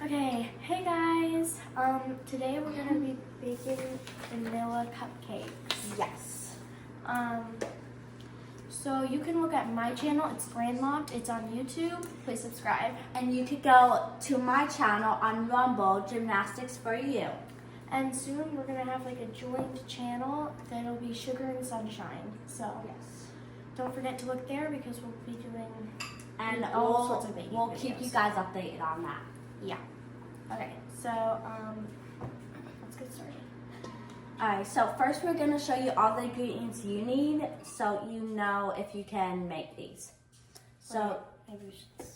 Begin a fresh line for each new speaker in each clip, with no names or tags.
Okay, hey guys. Today we're gonna be baking vanilla cupcakes.
Yes.
So you can look at my channel. It's Grandmopped. It's on YouTube. Please subscribe.
And you could go to my channel on Rumble, Gymnastics for You.
And soon we're gonna have like a joined channel that'll be Sugar and Sunshine. So
Yes.
don't forget to look there because we'll be doing
And
all sorts of baking
we'll
videos.
keep you guys updated on that.
Yeah. Okay. So let's get started.
Alright, so first we're going to show you all the ingredients you need so you know if you can make these. So,
Right, maybe we should.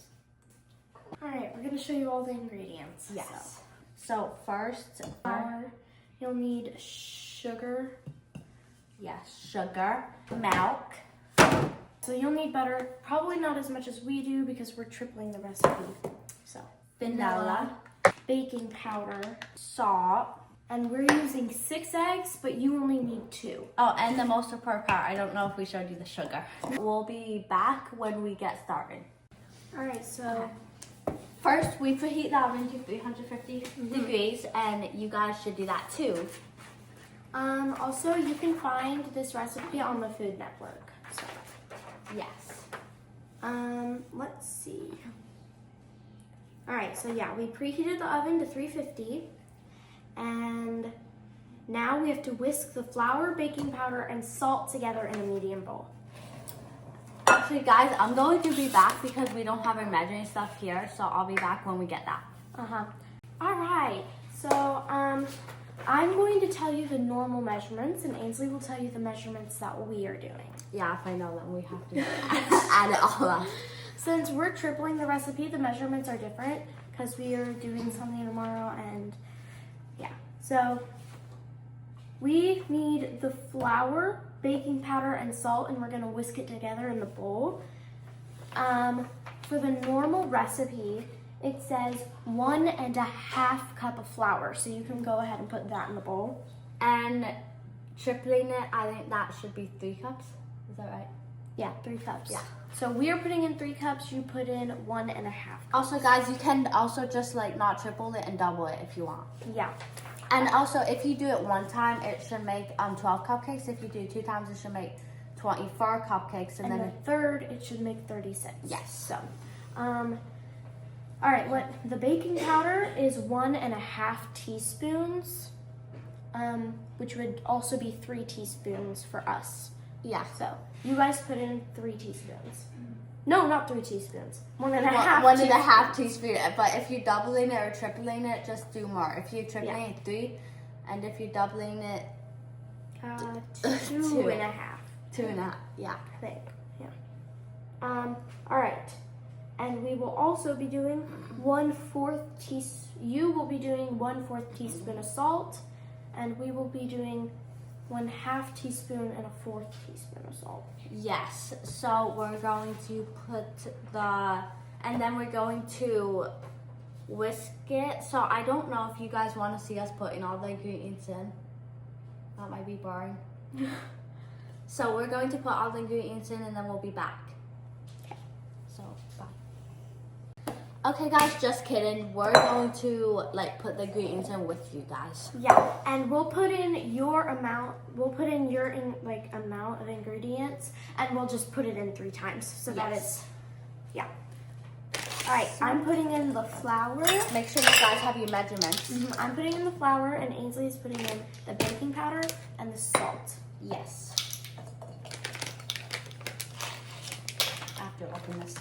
All right, we're gonna show you all the ingredients.
yes. So first,
Flour. You'll need sugar.
yes, sugar, milk,
So you'll need butter. Probably not as much as we do because we're tripling the recipe. So
vanilla,
baking powder,
salt.
and we're using 6 eggs, but you only need 2.
Oh, and the most important part, I don't know if we showed you the sugar. We'll be back when we get started.
All right, so
First, we preheat the oven to 350 degrees, and you guys should do that too.
also you can find this recipe on the Food Network. So
Yes.
let's see. All right, so yeah, we preheated the oven to 350, and now we have to whisk the flour, baking powder, and salt together in a medium bowl.
Actually, guys, I'm going to be back because we don't have our measuring stuff here, so I'll be back when we get that.
All right, so I'm going to tell you the normal measurements, and Ainsley will tell you the measurements that we are doing.
Yeah, if I know them, we have to add it all up.
Since we're tripling the recipe, the measurements are different because we are doing something tomorrow, and yeah. So we need the flour, baking powder, and salt, and we're gonna whisk it together in the bowl. For the normal recipe, it says 1.5 cup of flour, so you can go ahead and put that in the bowl.
And tripling it, I think that should be 3 cups. Is that right?
Yeah, 3 cups.
Yeah.
So we are putting in 3 cups. You put in 1.5 cups.
Also, guys, you can also just like not triple it and double it if you want.
Yeah.
And also, if you do it one time, it should make 12 cupcakes. If you do 2 times, it should make 24 cupcakes.
And then the third, it should make 36.
Yes.
So, all right. What the baking powder is 1.5 teaspoons, which would also be 3 teaspoons for us.
Yeah.
So you guys put in 3 teaspoons. No, not 3 teaspoons. 1.5.
1.5 teaspoon. But if you're doubling it or tripling it, just do more. If you're tripling it, 3, and if you're doubling it,
2.5.
2.5. Yeah.
I think. Yeah. All right. And we will also be doing 1/4 teaspoon. You will be doing 1/4 teaspoon of salt, and we will be doing 1/2 teaspoon and 1/4 teaspoon of salt.
Yes. So we're going to put and then we're going to whisk it. So I don't know if you guys want to see us putting all the ingredients in. That might be boring. So we're going to put all the ingredients in, and then we'll be back.
Okay.
So bye. Okay, guys, just kidding. We're going to put the ingredients in with you guys.
Yeah, and we'll put in your amount. We'll put in your amount of ingredients, and we'll just put it in 3 times so that it's yeah. All right, I'm putting in the flour.
Make sure you guys have your measurements.
I'm putting in the flour, and Ainsley's putting in the baking powder and the salt.
Yes. I have to open this.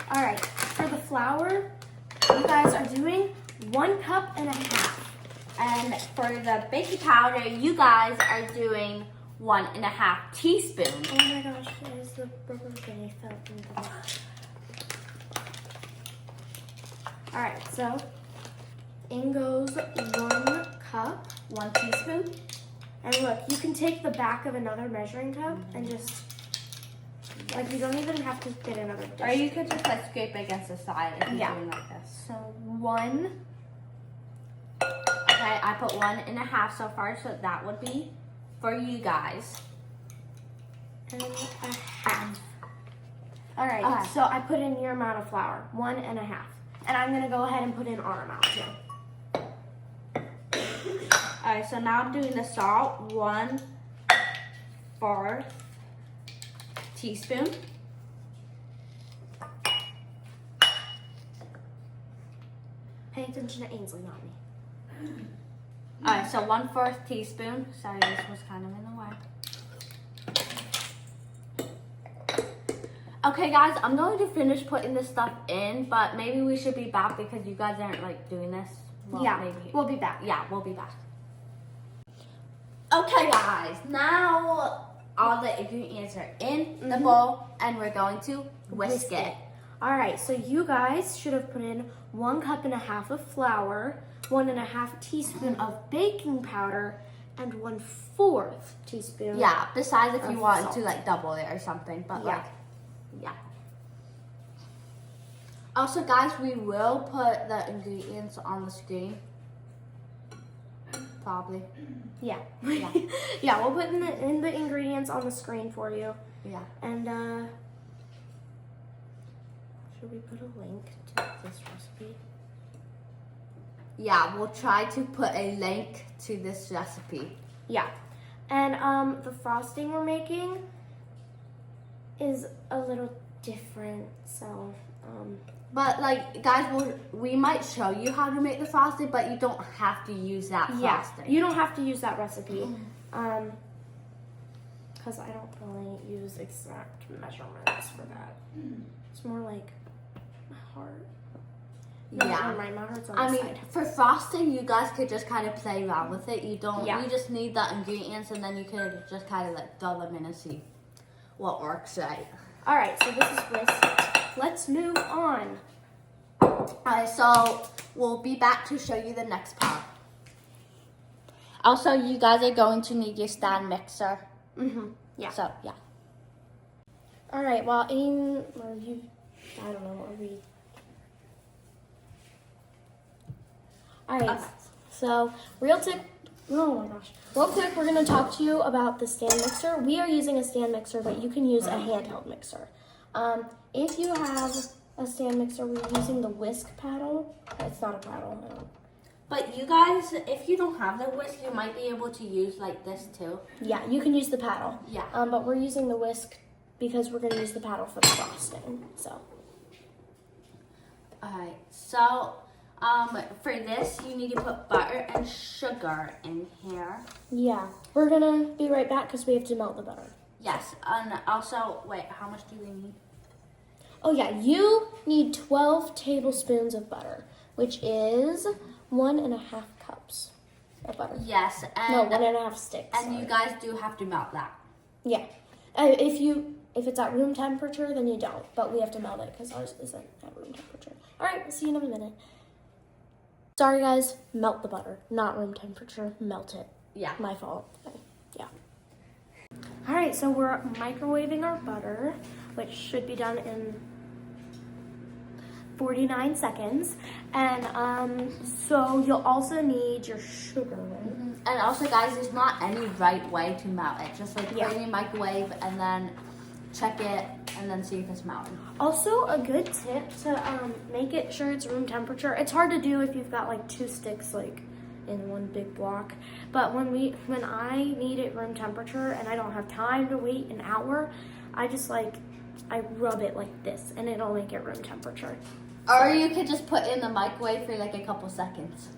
All right, for the flour, you guys are doing 1.5 cups.
And for the baking powder, you guys are doing 1.5 teaspoons.
Oh my gosh, there's the rubber band fell into the All right, so in goes 1 cup.
1 teaspoon.
And look, you can take the back of another measuring cup and just, you don't even have to get another dish.
Or you could just scrape against the side if you're
Yeah.
doing like this.
So 1.
Okay, I put 1.5 so far, so that would be for you guys.
And 1/2. All right,
Okay.
so I put in your amount of flour, 1.5. And I'm gonna go ahead and put in our amount too.
Alright, so now I'm doing the salt, 1/4 teaspoon.
Pay attention to Ainsley, not me.
Alright, so 1/4 teaspoon. Sorry, this was kind of in the way. Okay, guys, I'm going to finish putting this stuff in, but maybe we should be back because you guys aren't like doing this. Well,
yeah,
maybe.
we'll be back.
Yeah, we'll be back. Okay, guys, now all the ingredients are in the bowl, and we're going to whisk it.
All right, so you guys should have put in 1.5 cups of flour, 1.5 teaspoon of baking powder, and 1/4 teaspoon.
Yeah, besides if you
of
wanted
salt.
to like double it or something, but
Yeah.
like, yeah. Also, guys, we will put the ingredients on the screen. Probably.
Yeah.
Yeah.
Yeah, we'll put in the ingredients on the screen for you.
Yeah.
And should we put a link to this recipe?
Yeah, we'll try to put a link to this recipe.
Yeah. And the frosting we're making is a little different, so
But like, guys, we might show you how to make the frosting, but you don't have to use that
yeah,
frosting.
you don't have to use that recipe. Because I don't really use exact measurements for that. It's more like my heart. No,
Yeah.
never mind, my heart's on
I
the
mean,
side.
for frosting, you guys could just kind of play around with it. You don't.
Yeah.
You just need the ingredients, and then you could just kind of like throw them in and see what works right.
All right, so this is whisk. Let's move on.
Alright, so we'll be back to show you the next part. Also, you guys are going to need your stand mixer.
Yeah.
So yeah.
All right. Well, I don't know. Are we? All right.
Okay.
So, real quick, we're gonna talk to you about the stand mixer. We are using a stand mixer, but you can use a handheld mixer. If you have a stand mixer, we're using the whisk paddle. It's not a paddle. No.
But you guys, if you don't have the whisk, you might be able to use like this too.
Yeah, you can use the paddle.
Yeah.
But we're using the whisk because we're gonna use the paddle for the frosting. So.
Alright, so for this, you need to put butter and sugar in here.
Yeah, we're gonna be right back because we have to melt the butter.
Yes, and also, wait, how much do we need?
Oh yeah, you need 12 tablespoons of butter, which is 1.5 cups of butter.
Yes, and
No, 1.5 sticks.
and
sorry.
you guys do have to melt that.
Yeah, if it's at room temperature, then you don't. But we have to melt it because ours isn't at room temperature. All right, we'll see you in a minute. Sorry guys, melt the butter, not room temperature. Melt it.
Yeah.
My fault. Okay, yeah. All right, so we're microwaving our butter, which should be done in 49 seconds. And so you'll also need your sugar, right?
And also, guys, there's not any right way to melt it. Just like put it in your microwave and then check it and then see if it's melting.
Also, a good tip to make it sure it's room temperature. It's hard to do if you've got like 2 sticks like in one big block. But when I need it room temperature and I don't have time to wait an hour, I rub it like this and it'll make it room temperature.
Or you could just put it in the microwave for like a couple seconds.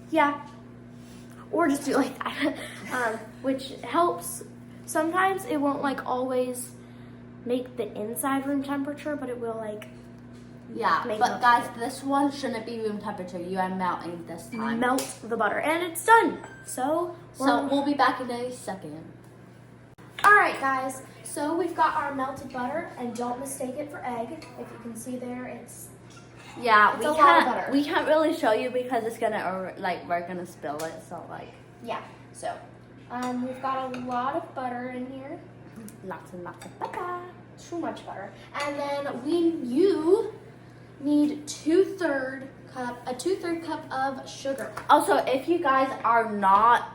Yeah. Or just do it like that, which helps. Sometimes it won't like always make the inside room temperature, but it will like make
but
it
guys, this one shouldn't be room temperature. You are melting this time.
melt the butter, and it's done. So
we'll be back in a second.
all right, guys. So we've got our melted butter, and don't mistake it for egg. If you can see there, it's
Yeah,
It's a lot of butter.
we can't really show you because it's gonna we're gonna spill it. So like
yeah. So we've got a lot of butter in here.
lots and lots of butter.
Too much butter, and then you need a 2/3 cup of sugar.
Also, if you guys are not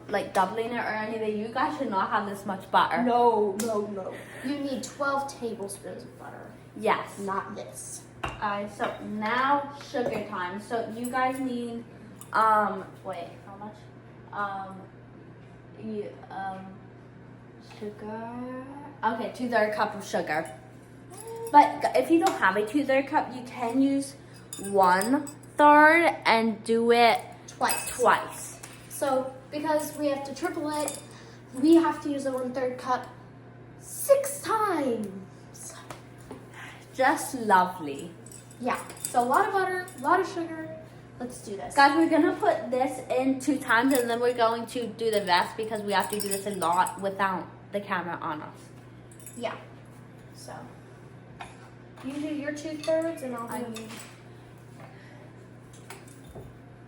like doubling it or anything, you guys should not have this much butter.
No. You need 12 tablespoons of butter,
Yes.
not this.
Alright, so now sugar time. So you guys need, wait, how much? Sugar. Okay, 2/3 cup of sugar. But if you don't have a 2/3 cup, you can use 1/3 and do it twice.
So because we have to triple it, we have to use a 1/3 cup 6 times.
Just lovely.
Yeah, so a lot of butter, a lot of sugar. Let's do this.
Guys, we're gonna put this in 2 times and then we're going to do the rest because we have to do this a lot without the camera on us.
Yeah, so you do your 2/3 and I'll do.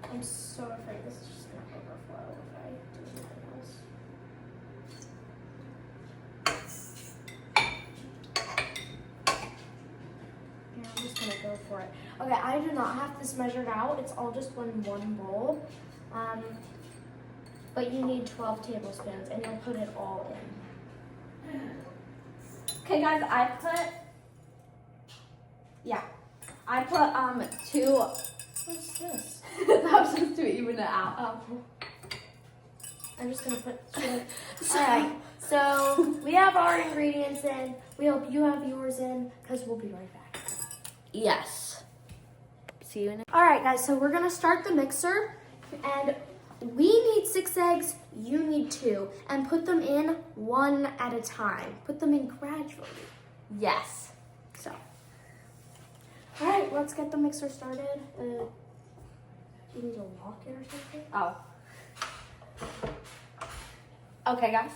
I'm so afraid this is just gonna overflow if I do anything else. Yeah, I'm just gonna go for it. Okay, I do not have this measured out. It's all just one bowl. But you need 12 tablespoons and you'll put it all in.
Okay guys, I put 2.
What's this?
That was just to even it out.
Oh. I'm just gonna put Alright, so we have our ingredients in. We hope you have yours in because we'll be right back.
Yes. See you in a
Alright guys, so we're gonna start the mixer and we need 6 eggs, you need 2, and put them in one at a time. Put them in gradually.
Yes.
So, alright, let's get the mixer started. You need to lock it or something?
Oh. Okay guys.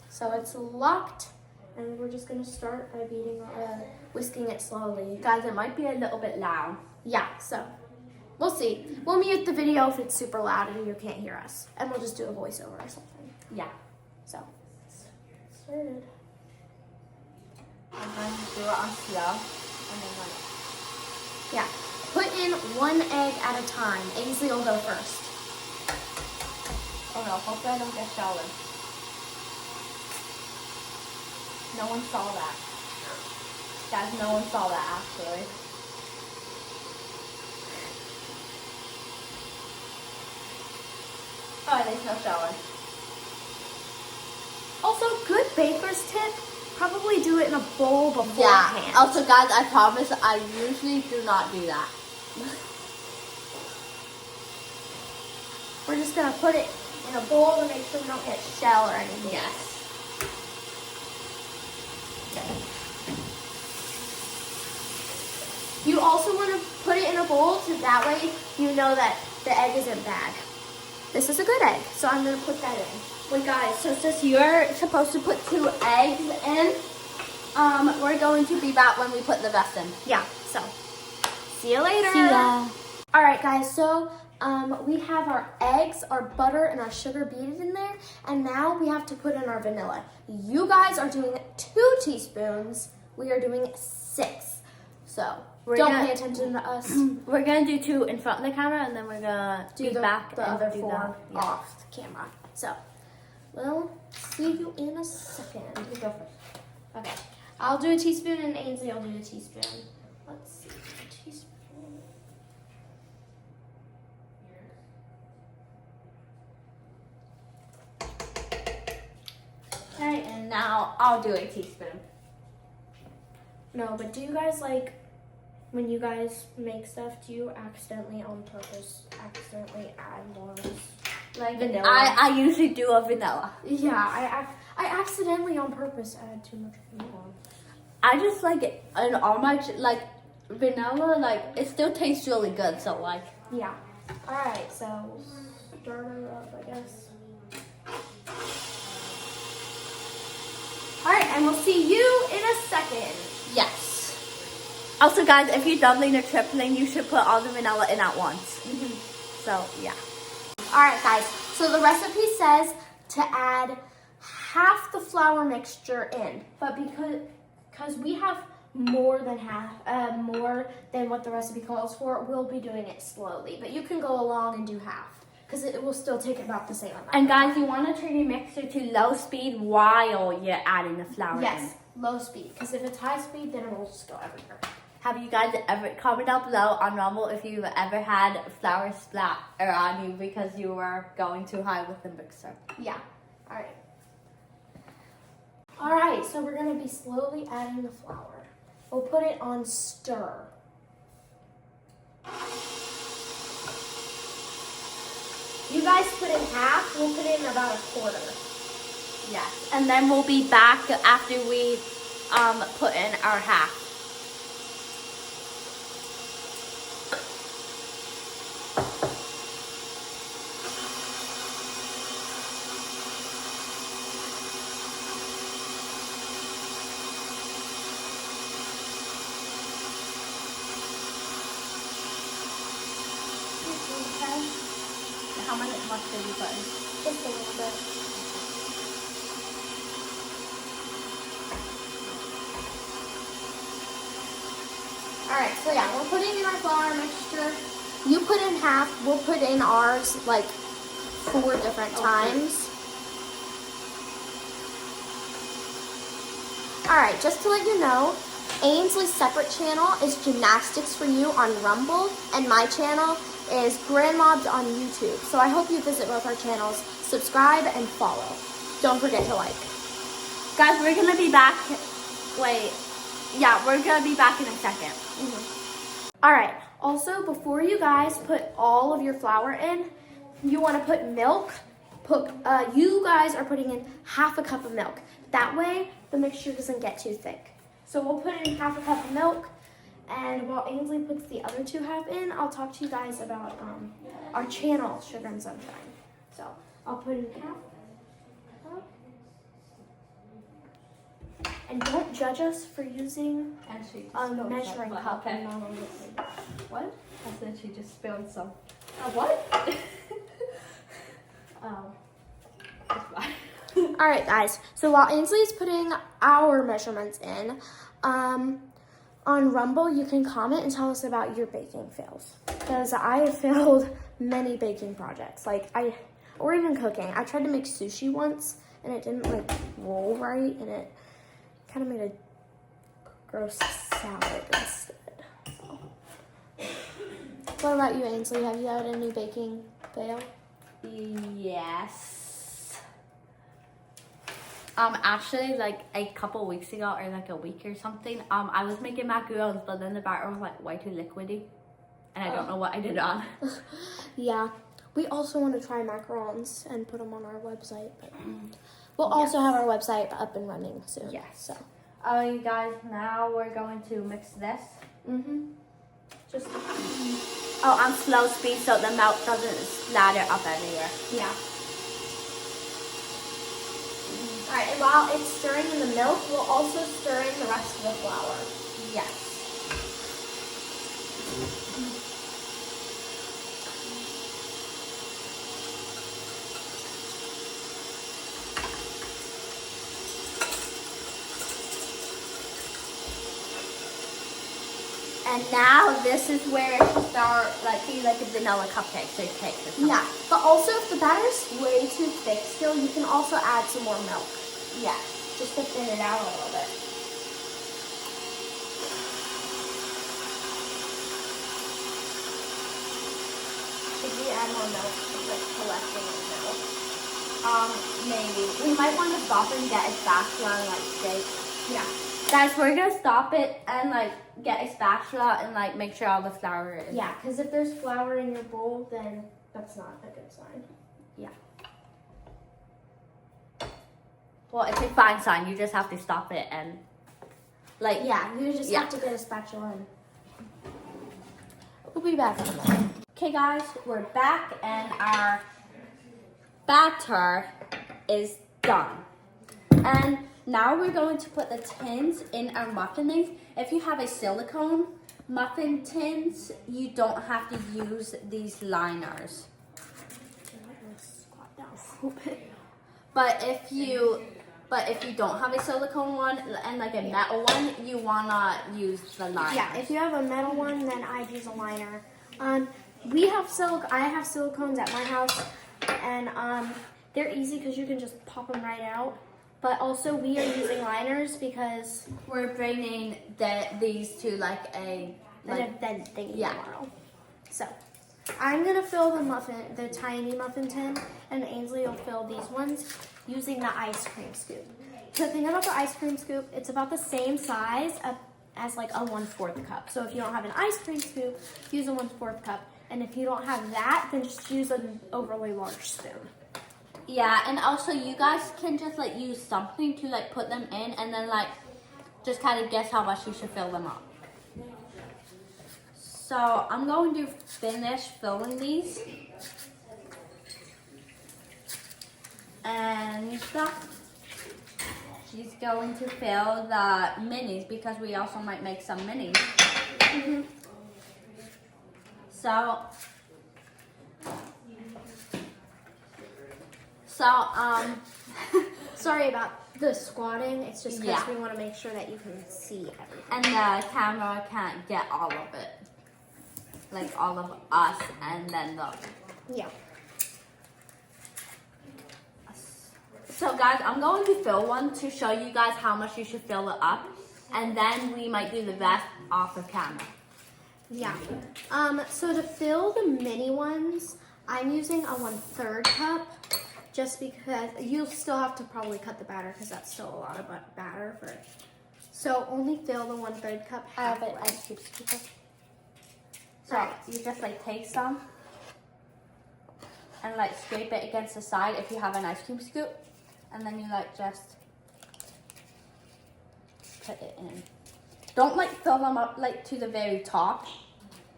So it's locked, and we're just gonna start by whisking it slowly.
Guys, it might be a little bit loud.
Yeah, so we'll see. We'll mute the video if it's super loud and you can't hear us, and we'll just do a voiceover or something.
Yeah.
So, let's get started.
I'm going to do it on slow. And then
Yeah, put in 1 egg at a time. Ainsley will go first.
oh no, hopefully I don't get stolen. No one saw that. Guys, no one saw that actually. Oh, there's no showing.
Also, good baker's tip, probably do it in a bowl beforehand.
Yeah. Also, guys, I promise I usually do not do that.
We're just gonna put it in a bowl to make sure we don't get shell or anything.
Yes.
You also want to put it in a bowl so that way you know that the egg isn't bad. This is a good egg, so I'm gonna put that in.
Wait, guys. So since you're supposed to put 2 eggs in, we're going to be back when we put the rest in.
Yeah, so see you later.
See ya.
All right, guys, so we have our eggs, our butter, and our sugar beaten in there, and now we have to put in our vanilla. You guys are doing 2 teaspoons. We are doing 6. So don't pay attention to us.
We're gonna do 2 in front of the camera, and then we're gonna
Do
be
the
back and
other
do
4
the
off camera. So we'll see you in a second.
You go first.
Okay, I'll do a teaspoon, and Ainsley will do a teaspoon. Let's see, a teaspoon.
Okay, and now I'll do a teaspoon.
No, but do you guys like, when you guys make stuff, do you accidentally on purpose add more
Like
vanilla?
I usually do a vanilla.
Yeah, I accidentally on purpose add too much vanilla.
I just like it, and all my like vanilla, like it still tastes really good. So like,
Yeah. All right, so start her up, I guess. All right, and we'll see you in a second.
yes. Also, guys, if you're doubling or tripling, you should put all the vanilla in at once. So yeah.
All right, guys. So the recipe says to add half the flour mixture in, but because we have more than more than what the recipe calls for, we'll be doing it slowly. But you can go along and do half because it will still take about the same amount.
And guys, you want to turn your mixer to low speed while you're adding the flour
Yes, low speed. Because if it's high speed, then it will just go everywhere.
Have you guys ever, comment down below on Rumble if you've ever had flour splatter on you because you were going too high with the mixer.
Yeah. All right. All right, so we're gonna be slowly adding the flour. We'll put it on stir. You guys put in half, we'll put in about a quarter.
Yes, and then we'll be back after we put in our half. How much did you put in?
Just a little bit. Alright, so yeah, we're putting in our flour mixture. You put in half, we'll put in ours like 4 different times. Alright, just to let you know, Ainsley's separate channel is Gymnastics for You on Rumble, and my channel is Grandmobs on YouTube. So I hope you visit both our channels, subscribe, and follow. Don't forget to like.
Guys, we're gonna be back. Wait, yeah, we're gonna be back in a second.
All right, also before you guys put all of your flour in, you wanna put milk. You guys are putting in half a cup of milk. That way, the mixture doesn't get too thick. So we'll put in half a cup of milk. And while Ainsley puts the other 2 half in, I'll talk to you guys about our channel, Sugar and Sunshine. So I'll put in half. And don't judge us for using a measuring cup and not a liquid. What?
I said she just spilled some.
What?
Oh, it's fine.
All right, guys. So while Ainsley's putting our measurements in, on Rumble, you can comment and tell us about your baking fails. Because I have failed many baking projects. Or even cooking. I tried to make sushi once, and it didn't, roll right, and it kind of made a gross salad instead. So. What about you, Ainsley? Have you had any baking fail?
Yes. Actually, a couple weeks ago, or a week or something, I was making macarons, but then the batter was way too liquidy, and I don't know what I did wrong.
Yeah, we also want to try macarons and put them on our website, but we'll also have our website up and running soon.
Yes.
So.
You guys, now we're going to mix this.
Just.
On slow speed so the milk doesn't splatter up everywhere.
Yeah. All right, and while it's stirring in the milk, we'll also stir in the rest of the flour.
Yes. And now this is where it should start be like a vanilla cupcakes or cakes or something.
Yeah, but also if the batter's way too thick still, you can also add some more milk.
Yeah.
Just to thin it out a little bit. Should we add more milk collecting in the middle?
Maybe. We might want to stop and get a spatula and shake.
Yeah.
Guys, we're gonna stop it and get a spatula and make sure all the flour is.
Yeah, because if there's flour in your bowl, then that's not a good sign.
Yeah. Well, it's a fine sign. You just have to stop it and
yeah, you just have to get a spatula and we'll be back in a minute.
Okay, guys, we're back and our batter is done. And now we're going to put the tins in our muffin things. If you have a silicone muffin tins, you don't have to use these liners.
Squat down a little bit.
But if you don't have a silicone one and a metal one, you wanna use the liner.
Yeah, if you have a metal one, then I'd use a liner. I have silicones at my house, and they're easy because you can just pop them right out. But also we are using liners because
we're bringing these to like an
event thing
yeah.
tomorrow. So I'm gonna fill the tiny muffin tin, and Ainsley will fill these ones using the ice cream scoop. The thing about the ice cream scoop, it's about the same size as like a 1/4 cup. So if you don't have an ice cream scoop, use a 1/4 cup. And if you don't have that, then just use an overly large spoon.
Yeah, and also you guys can just like use something to like put them in, and then like just kind of guess how much you should fill them up. So I'm going to finish filling these. And she's going to fill the minis because we also might make some minis.
Mm-hmm.
So
sorry about the squatting. It's just because
Yeah.
we want to make sure that you can see everything.
and the camera can't get all of it. Like all of us and then the
Yeah.
So guys, I'm going to fill one to show you guys how much you should fill it up, and then we might do the rest off of camera.
Yeah. So to fill the mini ones, I'm using a 1/3 cup, just because you'll still have to probably cut the batter because that's still a lot of batter for it. So only fill the 1/3 cup halfway.
So you just like take some and like scrape it against the side if you have an ice cream scoop, and then you like just put it in. Don't like fill them up like to the very top.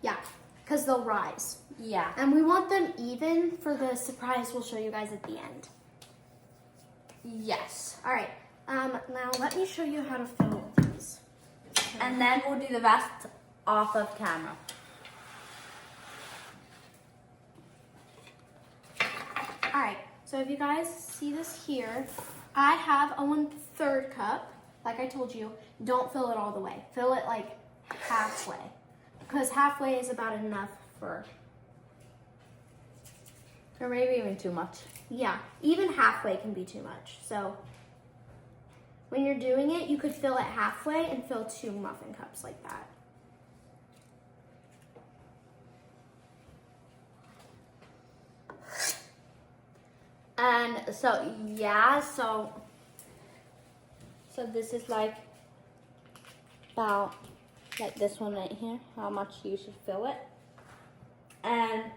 Yeah, because they'll rise.
Yeah.
And we want them even for the surprise we'll show you guys at the end.
Yes.
All right. Now let me show you how to fill these.
And then we'll do the rest off of camera.
All right. So if you guys see this here, I have a 1/3 cup. Like I told you, don't fill it all the way. Fill it like halfway, because halfway is about enough for.
Or maybe even too much.
Yeah, even halfway can be too much. So when you're doing it, you could fill it halfway and fill 2 muffin cups like that.
And so yeah, so this is like about like this one right here, how much you should fill it. And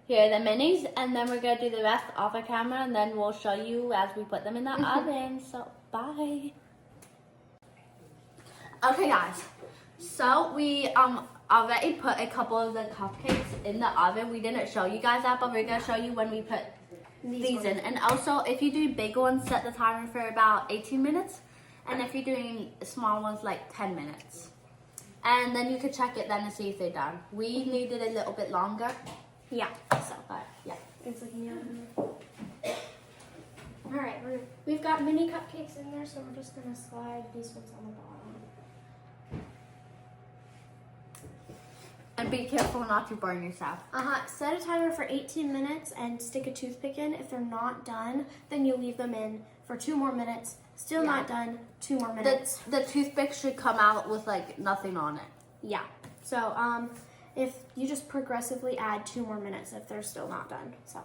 here are the minis, and then we're gonna do the rest off the camera, and then we'll show you as we put them in the oven. So bye. Okay guys, so we already put a couple of the cupcakes in the oven. We didn't show you guys that, but we're gonna show you when we put these in. And also, if you do big ones, set the timer for about 18 minutes, and if you're doing small ones, like 10 minutes. And then you could check it then and see if they're done. We needed a little bit longer.
Yeah.
So, but yeah.
It's like in the oven. All right, we've got mini cupcakes in there, so we're just gonna slide these ones on the bottom.
And be careful not to burn yourself.
Set a timer for 18 minutes and stick a toothpick in. If they're not done, then you leave them in for 2 more minutes. Still not done, 2 more minutes.
The toothpick should come out with like nothing on it.
Yeah. So if you just progressively add 2 more minutes if they're still not done. So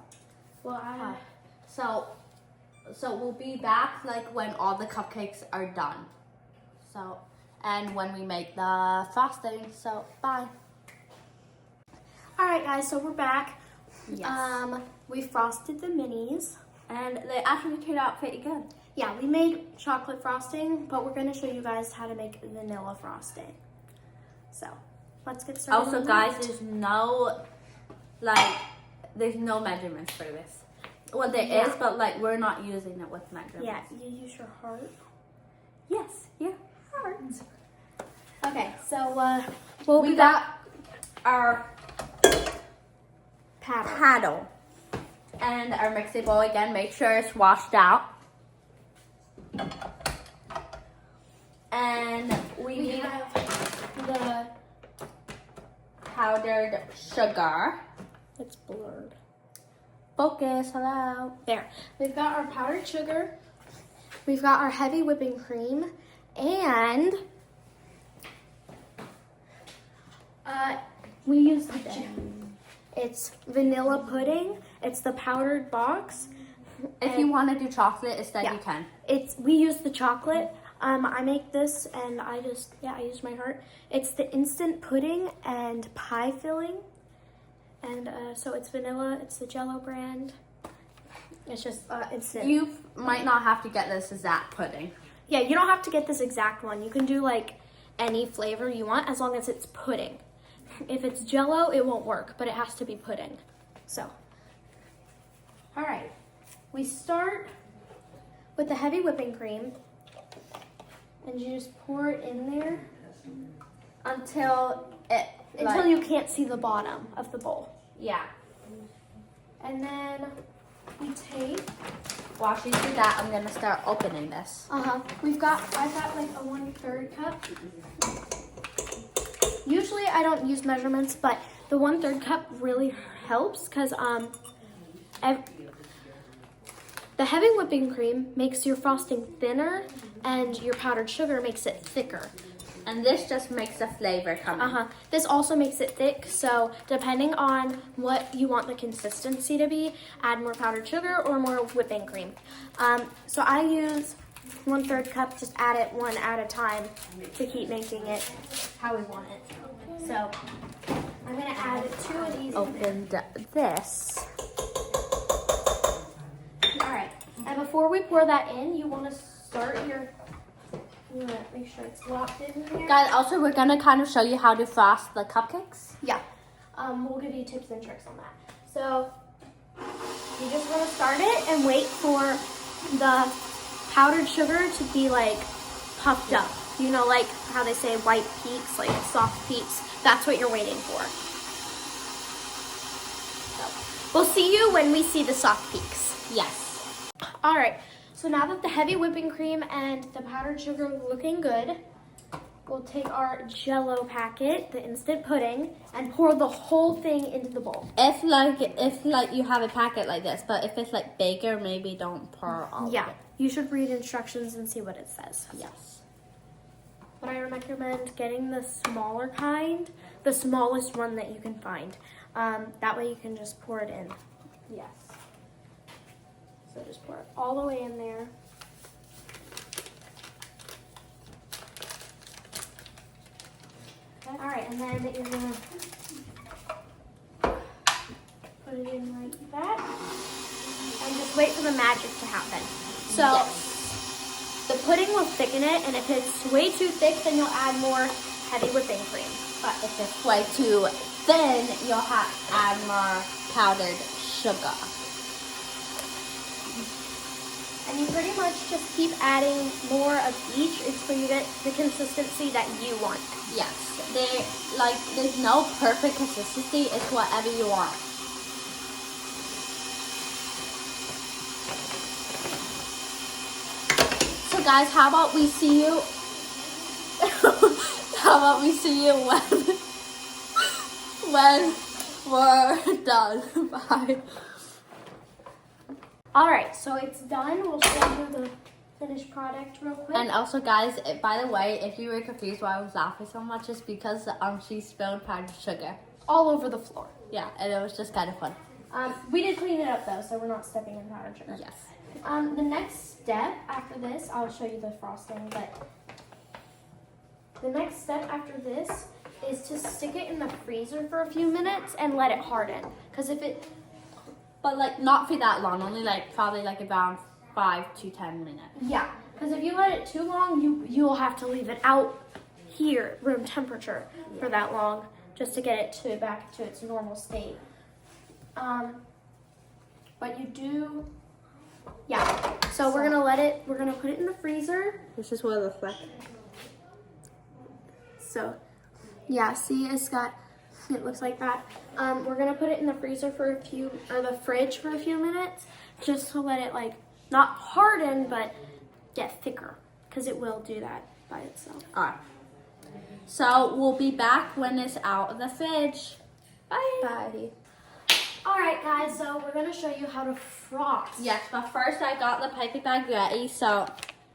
well,
So we'll be back like when all the cupcakes are done. So, and when we make the frosting. So bye.
All right, guys. So we're back.
Yes.
We frosted the minis.
And they actually turned out pretty good.
Yeah, we made chocolate frosting, but we're going to show you guys how to make vanilla frosting. So let's get started.
Also, guys, there's no measurements for this. Well, there is, but like we're not using it with measurements.
Yeah, you use your heart.
Yes. Yeah.
Heart. Okay, so
we got our paddle and our mixing bowl again. Make sure it's washed out. And we
have the
powdered sugar.
it's blurred.
Focus, hello.
There. We've got our powdered sugar. We've got our heavy whipping cream. And we use it's vanilla pudding. It's the powdered box.
If you want to do chocolate instead,
Yeah.
you can.
We use the chocolate. I make this and I use my heart. It's the instant pudding and pie filling. And so it's vanilla, it's the Jello brand. It's just instant.
You might not have to get this exact pudding.
Yeah, you don't have to get this exact one. You can do like any flavor you want as long as it's pudding. If it's Jello, it won't work, but it has to be pudding. So, all right. We start with the heavy whipping cream. And you just pour it in there
Until
you can't see the bottom of the bowl.
Yeah.
And then we take,
While she do that, I'm gonna start opening this.
I've got like a 1/3 cup. Usually I don't use measurements, but the 1/3 cup really helps because the heavy whipping cream makes your frosting thinner and your powdered sugar makes it thicker.
And this just makes the flavor come in.
This also makes it thick, so depending on what you want the consistency to be, add more powdered sugar or more whipping cream. So I use 1/3 cup, just add it one at a time to keep making it how we want it. So I'm gonna add 2 of these.
Opened this.
All right, and before we pour that in, you wanna make sure it's locked in there.
Guys, also we're gonna kind of show you how to frost the cupcakes.
Yeah, we'll give you tips and tricks on that. So you just want to start it and wait for the powdered sugar to be like puffed up. You know, like how they say white peaks, like soft peaks. That's what you're waiting for. So, we'll see you when we see the soft peaks.
Yes.
All right. So now that the heavy whipping cream and the powdered sugar are looking good, we'll take our Jello packet, the instant pudding, and pour the whole thing into the bowl.
If you have a packet like this, but if it's like bigger, maybe don't pour all of it.
You should read instructions and see what it says.
Yes.
But I recommend getting the smaller kind, the smallest one that you can find. That way you can just pour it in.
Yes.
So just pour it all the way in there. Okay. All right, and then you're gonna put it in like that, and just wait for the magic to happen. So the pudding will thicken it, and if it's way too thick, then you'll add more heavy whipping cream.
But if it's way too thin, you'll have to add more powdered sugar.
And you pretty much just keep adding more of each until you get the consistency that you want.
Yes. There's no perfect consistency. It's whatever you want. So guys, how about we see you? How about we see you when we're done? Bye.
All right, so it's done. We'll show you the finished product real quick.
And also, guys, by the way, if you were confused why I was laughing so much, it's because she spilled powdered sugar
all over the floor.
Yeah, and it was just kind of fun.
We did clean it up though, so we're not stepping in powdered sugar.
Yes.
The next step after this, I'll show you the frosting, but the next step after this is to stick it in the freezer for a few minutes and let it harden. Because if it
But like not for that long, only like probably like around 5 to 10 minutes.
Yeah, because if you let it too long, you'll have to leave it out here, room temperature, for that long, just to get it back to its normal state. But you do, yeah. So we're gonna put it in the freezer.
This is what it looks like.
So, yeah, see, it looks like that. We're gonna put it in the freezer the fridge for a few minutes, just to let it like, not harden, but get thicker, because it will do that by itself.
Alright. So we'll be back when it's out of the fridge.
Bye.
Bye.
Alright guys, so we're gonna show you how to frost.
Yes, but first I got the piping bag ready, so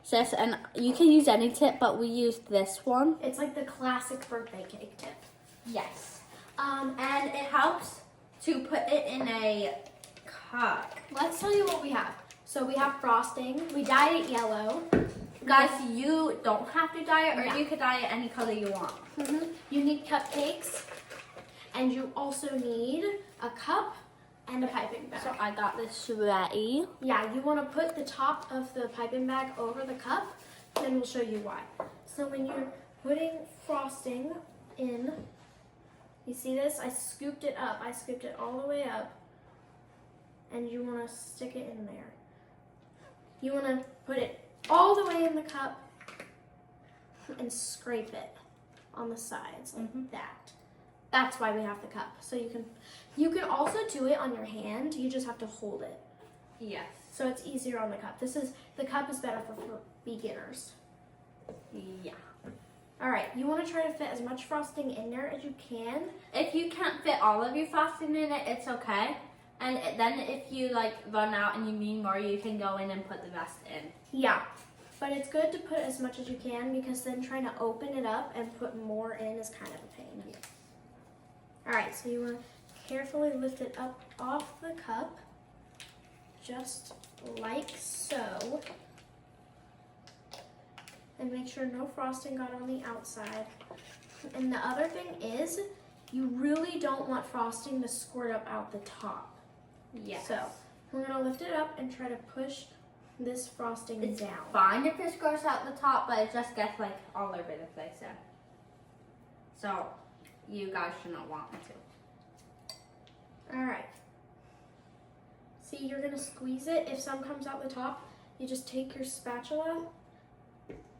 sis, and you can use any tip, but we used this one.
It's like the classic birthday cake tip.
Yes. And it helps to put it in a cup.
Let's tell you what we have. So we have frosting, we dyed it yellow.
Guys, you don't have to dye it, or
Yeah.
you could dye it any color you want.
You need cupcakes, and you also need a cup and a piping bag.
So I got this ready.
Yeah, you want to put the top of the piping bag over the cup, and we'll show you why. So when you're putting frosting in, you see this? I scooped it up. I scooped it all the way up, and you want to stick it in there. You want to put it all the way in the cup and scrape it on the sides like that. That's why we have the cup. So you can also do it on your hand. You just have to hold it.
Yes.
So it's easier on the cup. The cup is better for beginners.
Yeah.
All right, you want to try to fit as much frosting in there as you can.
If you can't fit all of your frosting in it, it's okay. And then if you like run out and you need more, you can go in and put the rest in.
Yeah, but it's good to put as much as you can because then trying to open it up and put more in is kind of a pain.
Yes.
All right, so you want to carefully lift it up off the cup, just like so. And make sure no frosting got on the outside. And the other thing is, you really don't want frosting to squirt up out the top.
Yes.
So we're gonna lift it up and try to push this frosting
It's
down.
fine if it squirts out the top, but it just gets like all over the place then. So you guys should not want me to.
All right. See, you're gonna squeeze it. If some comes out the top, you just take your spatula.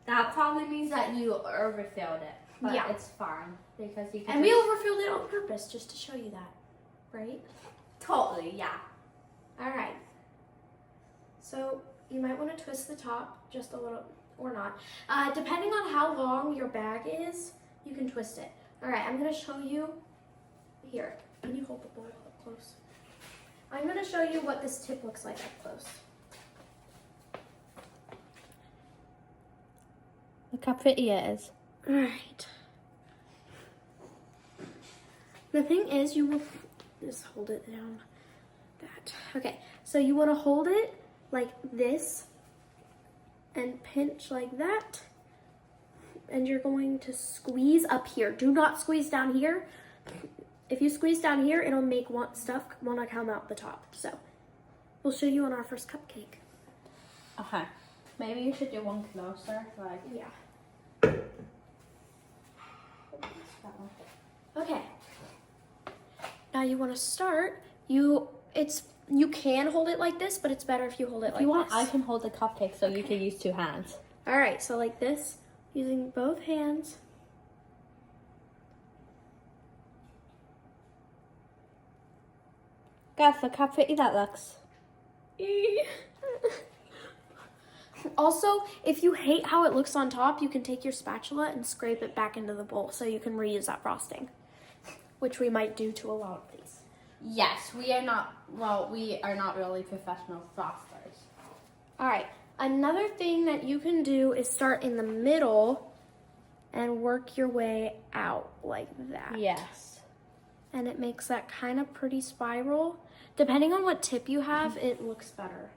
That probably means that you overfilled it, but
Yeah.
it's fine because you can.
And we overfilled it on purpose just to show you that, right?
Totally, yeah.
All right. So you might want to twist the top just a little, or not. Depending on how long your bag is, you can twist it. All right, I'm gonna show you. Here, can you hold the bowl up close? I'm gonna show you what this tip looks like up close.
Look how pretty it is.
All right. The thing is, you will just hold it down. That. Okay, so you want to hold it like this and pinch like that. And you're going to squeeze up here. Do not squeeze down here. If you squeeze down here, it'll make stuff want to come out the top. So we'll show you on our first cupcake.
Okay. Maybe you should do one closer, like.
Yeah. Okay. Now you want to start. You can hold it like this, but it's better if you hold it
If
like
you want,
this.
I can hold the cupcake, so you can use two hands.
All right, so like this, using both hands.
Guys, look how pretty that looks.
Also, if you hate how it looks on top, you can take your spatula and scrape it back into the bowl so you can reuse that frosting, which we might do to a lot of these.
Yes, we are not really professional frosters.
All right, another thing that you can do is start in the middle and work your way out like that.
Yes.
And it makes that kind of pretty spiral. Depending on what tip you have, it looks better.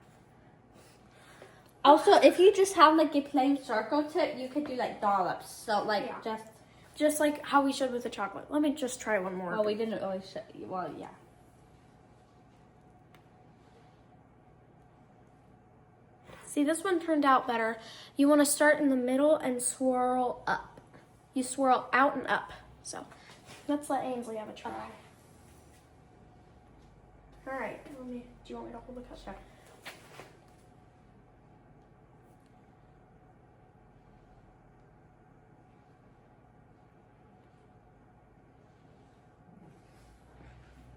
Also, if you just have like a plain circle tip, you could do like dollops. So like
Yeah. Just like how we showed with the chocolate. Let me just try one more.
Well, we didn't really show. Well, yeah.
See, this one turned out better. You want to start in the middle and swirl up. You swirl out and up. So let's let Ainsley have a try. All right. Do you want me to hold the cup?
Sure.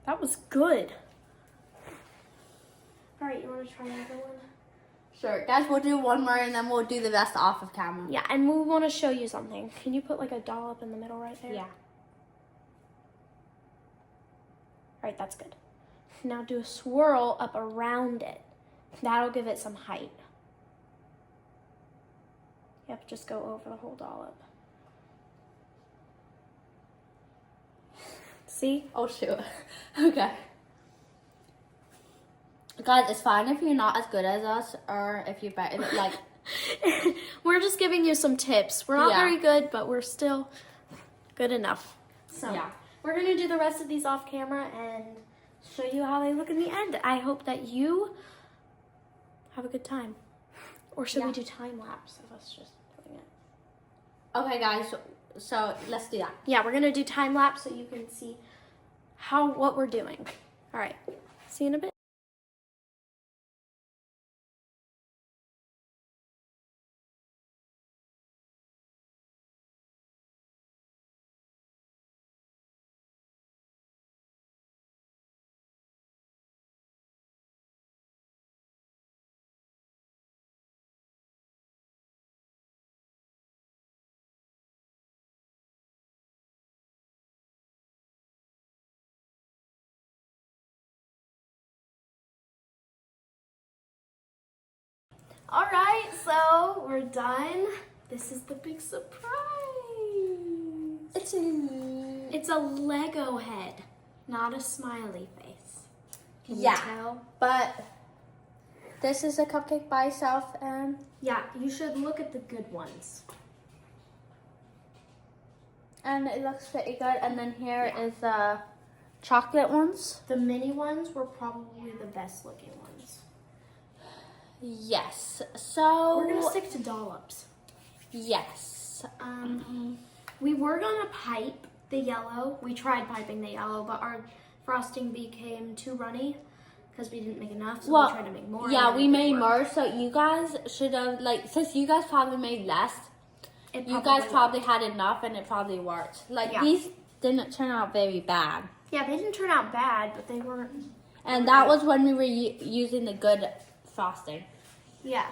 That was good. All right, you want to try another one?
Sure, guys, we'll do one more and then we'll do the rest off of camera.
Yeah, and we want to show you something. Can you put like a dollop in the middle right there?
Yeah.
All right, that's good. Now do a swirl up around it. That'll give it some height. Yep, just go over the whole dollop. See?
Oh shoot. Okay. Guys, it's fine if you're not as good as us or if you're better. Like,
we're just giving you some tips. We're not
Yeah.
very good, but we're still good enough. So
Yeah.
we're gonna do the rest of these off camera and show you how they look in the end. I hope that you have a good time. Or should we
Yeah.
do time lapse of us just putting it?
okay, guys. So let's do that.
Yeah, we're gonna do time lapse so you can see what we're doing. All right, see you in a bit. All right, so we're done. This is the big surprise. It's a Lego head, not a smiley face. Can
Yeah.
you tell?
But this is a cupcake by itself, and
Yeah, you should look at the good ones.
it looks pretty good. And then here is the chocolate ones.
The mini ones were probably the best looking ones.
Yes. So
We're gonna stick to dollops.
yes.
We were gonna pipe the yellow. We tried piping the yellow, but our frosting became too runny because we didn't make enough. So we tried to make more.
Yeah,
and
we
it
made
didn't work.
more. So you guys should have since you guys probably made less.
It
You guys
worked.
probably had enough, and it probably worked.
Yeah.
These didn't turn out very bad.
Yeah, they didn't turn out bad, but they weren't.
And that was when we were using the good frosting.
Yeah.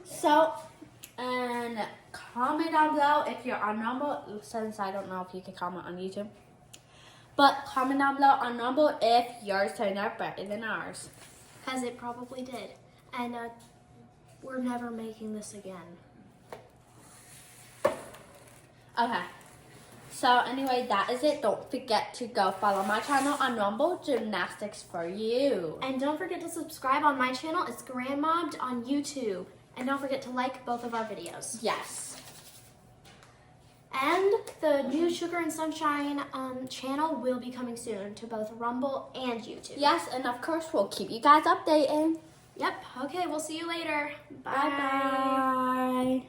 So, and comment down below if you're on Rumble, since I don't know if you can comment on YouTube. But comment down below on Rumble if yours turned out better than ours.
Because it probably did. And we're never making this again.
Okay. So anyway, that is it. Don't forget to go follow my channel on Rumble, Gymnastics for You.
And don't forget to subscribe on my channel. It's Grandmobbed on YouTube. And don't forget to like both of our videos.
Yes.
And the new Sugar and Sunshine channel will be coming soon to both Rumble and YouTube.
Yes, and of course we'll keep you guys updated.
Yep. Okay, we'll see you later.
Bye bye.